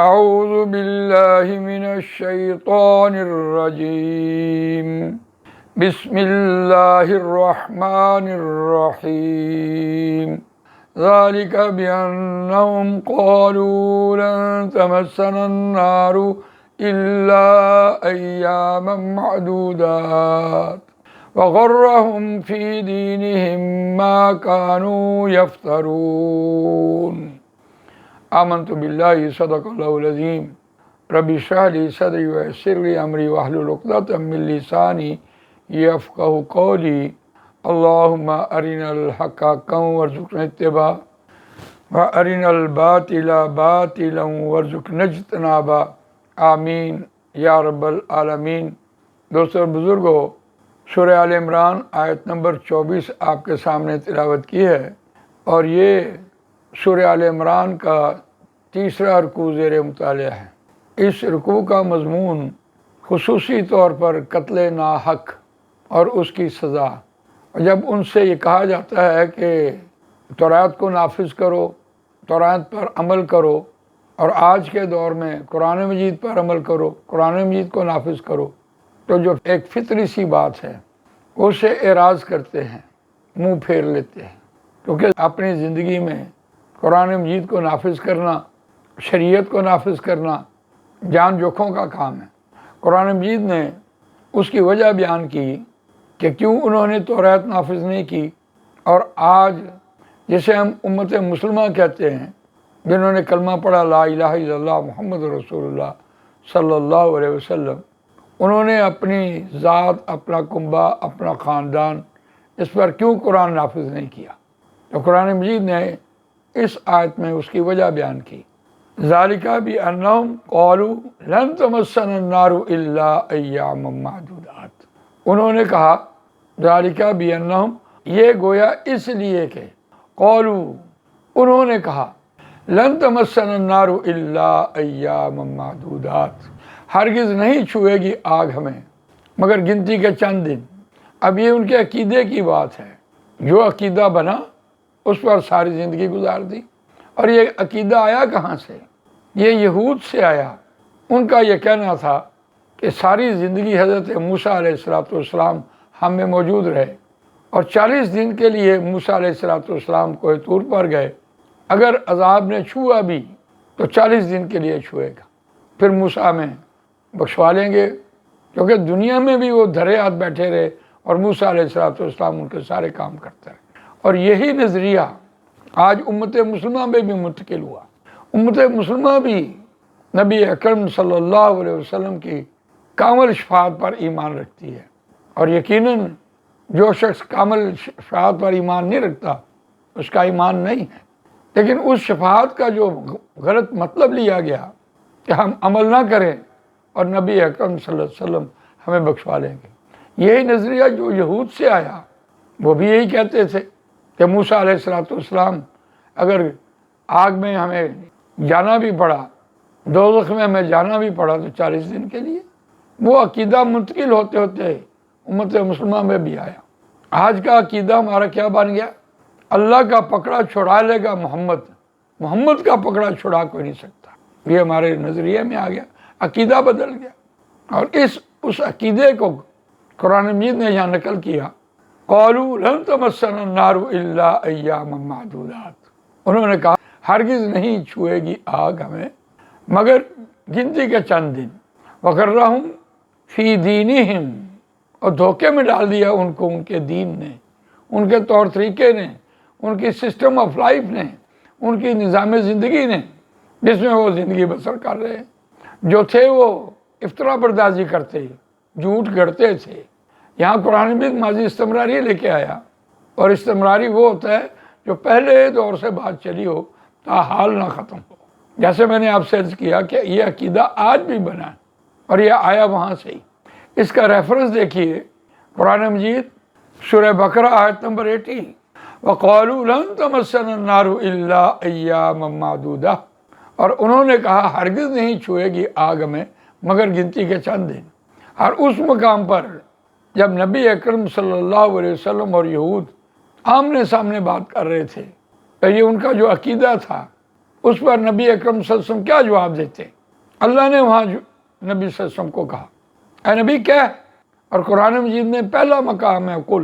اعوذ باللہ من الشیطان الرجیم بسم اللہ الرحمن الرحیم ذالک بأنہم قالوا لن تمسنا النار الا ایاما معدودات وغرهم فی دینہم ما كانوا یفترون آمنت باللہ صدق اللہ العظیم رب اشرح لی صدری ویسر لی امری واحلل عقدۃ من لسانی یفقہوا قولی اللہم ارنا الحق حقا وارزقنا اتباعہ وارنا الباطل باطلا وارزقنا اجتنابہ آمین یا رب العالمین۔ دوستو اور بزرگوں، سورہ آل عمران آیت نمبر 24 آپ کے سامنے تلاوت کی ہے، اور یہ سورہ آل عمران کا تیسرا رکوع زیر مطالعہ ہے۔ اس رکوع کا مضمون خصوصی طور پر قتل ناحق اور اس کی سزا۔ جب ان سے یہ کہا جاتا ہے کہ تورات کو نافذ کرو، تورات پر عمل کرو، اور آج کے دور میں قرآن مجید پر عمل کرو، قرآن مجید کو نافذ کرو، تو جو ایک فطری سی بات ہے اسے اعراض کرتے ہیں، منہ پھیر لیتے ہیں، کیونکہ اپنی زندگی میں قرآن مجید کو نافذ کرنا، شریعت کو نافذ کرنا جان جوکھوں کا کام ہے۔ قرآن مجید نے اس کی وجہ بیان کی کہ کیوں انہوں نے تورات نافذ نہیں کی، اور آج جسے ہم امت مسلمہ کہتے ہیں، جنہوں نے کلمہ پڑھا لا الہ الا اللہ محمد رسول اللہ صلی اللہ علیہ وسلم، انہوں نے اپنی ذات، اپنا کنبہ، اپنا خاندان، اس پر کیوں قرآن نافذ نہیں کیا؟ تو قرآن مجید نے اس آیت میں اس کی وجہ بیان کی۔ ذالک بأنہم قالوا لن تمسنا النار الا ایاما معدودات۔ انہوں نے کہا، ذالک بأنہم، یہ گویا اس لیے کہ قالوا، انہوں نے کہا، لن تمسنا النار الا ایاما معدودات، ہرگز نہیں چھوئے گی آگ ہمیں مگر گنتی کے چند دن۔ اب یہ ان کے عقیدے کی بات ہے، جو عقیدہ بنا اس پر ساری زندگی گزار دی۔ اور یہ عقیدہ آیا کہاں سے؟ یہ یہود سے آیا۔ ان کا یہ کہنا تھا کہ ساری زندگی حضرت موسیٰ علیہ السلام ہم میں موجود رہے، اور 40 دن کے لیے موسیٰ علیہ السلام کوہ طور پر گئے، اگر عذاب نے چھوا بھی تو 40 دن کے لیے چھوئے گا، پھر موسیٰ میں بخشوا لیں گے، کیونکہ دنیا میں بھی وہ دھرے ہاتھ بیٹھے رہے اور موسیٰ علیہ السلام ان کے سارے کام کرتے رہے۔ اور یہی نظریہ آج امت مسلمہ میں بھی منتقل ہوا۔ امت مسلمہ بھی نبی اکرم صلی اللہ علیہ وسلم کی کامل شفاعت پر ایمان رکھتی ہے، اور یقیناً جو شخص کامل شفاعت پر ایمان نہیں رکھتا اس کا ایمان نہیں ہے۔ لیکن اس شفاعت کا جو غلط مطلب لیا گیا کہ ہم عمل نہ کریں اور نبی اکرم صلی اللہ علیہ وسلم ہمیں بخشوا لیں گے، یہی نظریہ جو یہود سے آیا، وہ بھی یہی کہتے تھے کہ موسیٰ علیہ السلام اگر آگ میں ہمیں جانا بھی پڑا، دوزخ میں ہمیں جانا بھی پڑا تو 40 دن کے لیے۔ وہ عقیدہ منتقل ہوتے ہوتے امت مسلمہ میں بھی آیا۔ آج کا عقیدہ ہمارا کیا بن گیا؟ اللہ کا پکڑا چھڑا لے گا محمد کا پکڑا چھڑا کوئی نہیں سکتا۔ یہ ہمارے نظریے میں آ گیا، عقیدہ بدل گیا۔ اور اس عقیدے کو قرآن مجید نے یہاں نقل کیا، قالوا لن تمسنا النار الا ایاما معدودات۔ انہوں نے کہا ہرگز نہیں چھوئے گی آگ ہمیں مگر گنتی کے چند دن۔ وغرہم فی دینہم، اور دھوکے میں ڈال دیا ان کو ان کے دین نے، ان کے طور طریقے نے، ان کی سسٹم آف لائف نے، ان کی نظام زندگی نے، جس میں وہ زندگی بسر کر رہے ہیں۔ جو تھے وہ افطرا بردازی کرتے، جھوٹ گڑتے تھے۔ یہاں قرآن مجید ماضی استمراری لے کے آیا، اور استمراری وہ ہوتا ہے جو پہلے دور سے بات چلی ہو تا حال نہ ختم ہو۔ جیسے میں نے آپ سے عرض کیا کہ یہ عقیدہ آج بھی بنا ہے، اور یہ آیا وہاں سے ہی۔ اس کا ریفرنس دیکھیے، قرآن مجید سورہ بقرہ آیت نمبر 80، وَقَالُوا لَن تَمَسَّنَا النَّارُ إِلَّا أَيَّامًا مَّعْدُودَةً، اور انہوں نے کہا ہرگز نہیں چھوئے گی آگ میں مگر گنتی کے چند دن۔ اور اس مقام پر جب نبی اکرم صلی اللہ علیہ وسلم اور یہود آمنے سامنے بات کر رہے تھے، تو یہ ان کا جو عقیدہ تھا اس پر نبی اکرم صلی اللہ علیہ وسلم کیا جواب دیتے؟ اللہ نے وہاں نبی صلی اللہ علیہ وسلم کو کہا اے نبی کہہ، اور قرآن مجید میں پہلا مقام ہے کل،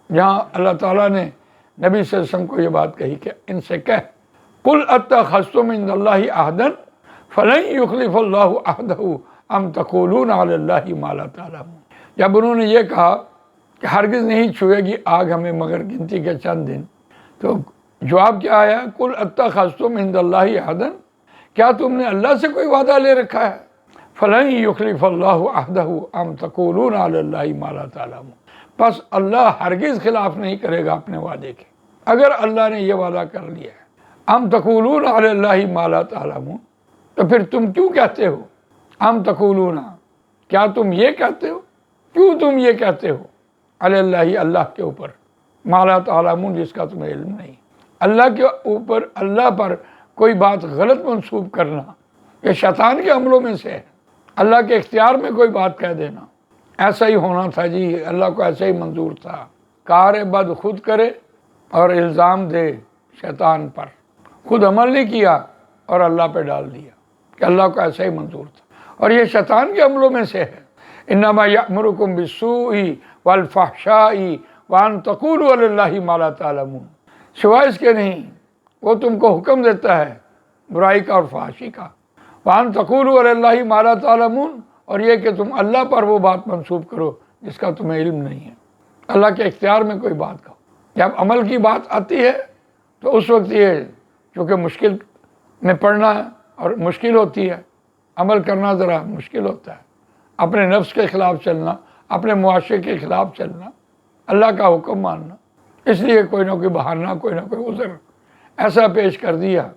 جہاں اللہ تعالیٰ نے نبی صلی اللہ علیہ وسلم کو یہ بات کہی کہ ان سے کہہ قل اتخذتم عند اللہ عہدا فلن یخلف اللہ عہدہ ام تقولون علی اللہ ما لا تعلمون۔ جب انہوں نے یہ کہا کہ ہرگز نہیں چھوئے گی آگ ہمیں مگر گنتی کے چند دن، تو جواب کیا آیا؟ قل اتخذتم عند اللہ عہدا، کیا تم نے اللہ سے کوئی وعدہ لے رکھا ہے؟ فلن یخلف اللہ عہدہ ام تقولون علی اللہ ما لا تعلمون، پس اللہ ہرگز خلاف نہیں کرے گا اپنے وعدے کے۔ اگر اللہ نے یہ وعدہ کر لیا ہے ام تقولون علی اللہ ما لا تعلمون، تو پھر تم کیوں کہتے ہو ام تقولون، کیا تم یہ کہتے ہو، کیوں تم یہ کہتے ہو علی اللہ، اللہ کے اوپر، ما لا تعلمون، جس کا تمہیں علم نہیں۔ اللہ کے اوپر، اللہ پر کوئی بات غلط منسوب کرنا یہ شیطان کے عملوں میں سے ہے۔ اللہ کے اختیار میں کوئی بات کہہ دینا، ایسا ہی ہونا تھا جی، اللہ کو ایسا ہی منظور تھا، کار بد خود کرے اور الزام دے شیطان پر، خود عمل نہیں کیا اور اللہ پہ ڈال دیا کہ اللہ کو ایسا ہی منظور تھا، اور یہ شیطان کے عملوں میں سے ہے۔ انما یأمرکم بالسوء والفحشاء وان تقولوا علی اللہ ما لا تعلمون، سوائے اس کے نہیں وہ تم کو حکم دیتا ہے برائی کا اور فحاشی کا، وان تقولوا علی اللہ ما لا تعلمون، اور یہ کہ تم اللہ پر وہ بات منسوب کرو جس کا تمہیں علم نہیں ہے۔ اللہ کے اختیار میں کوئی بات کہو، جب عمل کی بات آتی ہے تو اس وقت یہ چونکہ مشکل میں پڑنا ہے اور مشکل ہوتی ہے، عمل کرنا ذرا مشکل ہوتا ہے، اپنے نفس کے خلاف چلنا، اپنے معاشرے کے خلاف چلنا، اللہ کا حکم ماننا، اس لیے کوئی نہ کوئی بہانہ، کوئی نہ کوئی عذر ایسا پیش کر دیا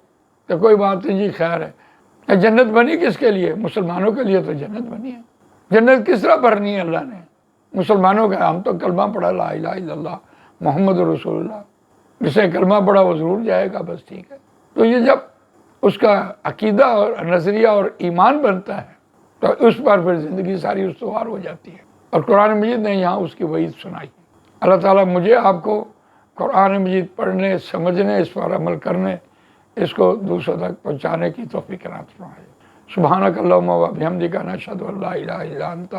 کہ کوئی بات نہیں جی، خیر ہے۔ جنت بنی کس کے لیے؟ مسلمانوں کے لیے تو جنت بنی ہے۔ جنت کس طرح بھرنی ہے اللہ نے؟ مسلمانوں کا، ہم تو کلمہ پڑھا لا الہ الا اللہ محمد رسول اللہ، جسے کلمہ پڑھا وہ ضرور جائے گا، بس ٹھیک ہے۔ تو یہ جب اس کا عقیدہ اور نظریہ اور ایمان بنتا ہے تو اس پر پھر زندگی ساری استوار ہو جاتی ہے، اور قرآن مجید نے یہاں اس کی وعید سنائی۔ اللہ تعالیٰ مجھے آپ کو قرآن مجید پڑھنے، سمجھنے، اس پر عمل کرنے، اس کو دوسروں تک پہنچانے کی توفیق عنایت فرمائے۔ سبحانک اللہم و بحمدک، نشہد ان لا الہ الا انت،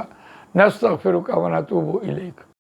نستغفرک و نتوب الیک۔